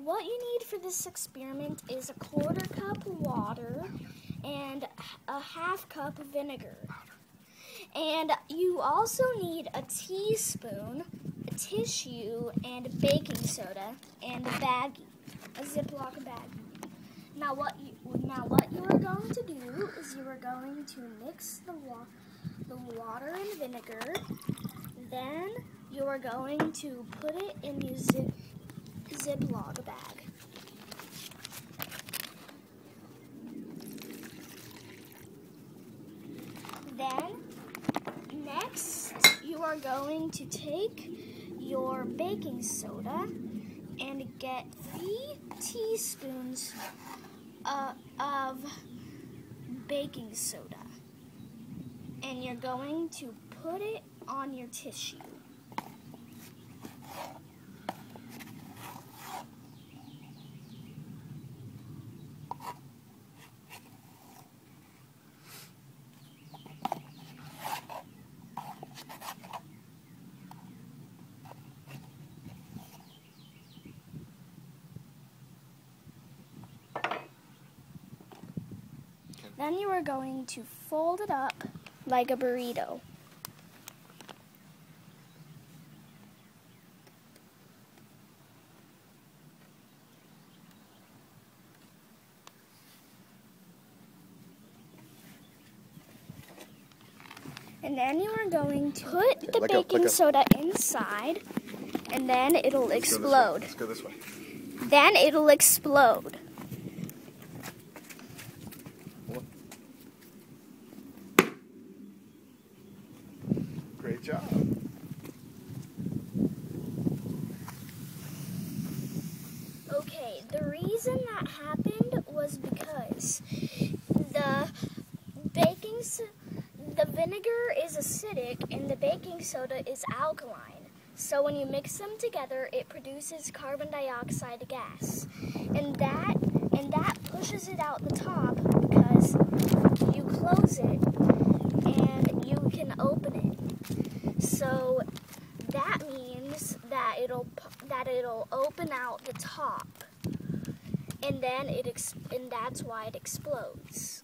what you need for this experiment is a 1/4 cup water and a 1/2 cup vinegar. And you also need a teaspoon, a tissue, and baking soda, and a baggie, a Ziploc baggie. Now what you are going to do is you are going to mix the water and vinegar. Then you are going to put it in your Ziploc bag. Then next you are going to take your baking soda and get 3 teaspoons of baking soda, and you're going to put it on your tissue. Then you are going to fold it up like a burrito. And then you are going to put the baking soda inside, and then it'll explode. Let's go this way. Then it'll explode. Great job. Okay, the reason that happened was because the vinegar is acidic and the baking soda is alkaline. So when you mix them together, it produces carbon dioxide gas. And that pushes it out the top because you close it and you can open it. So that means that it'll open out the top, and then that's why it explodes.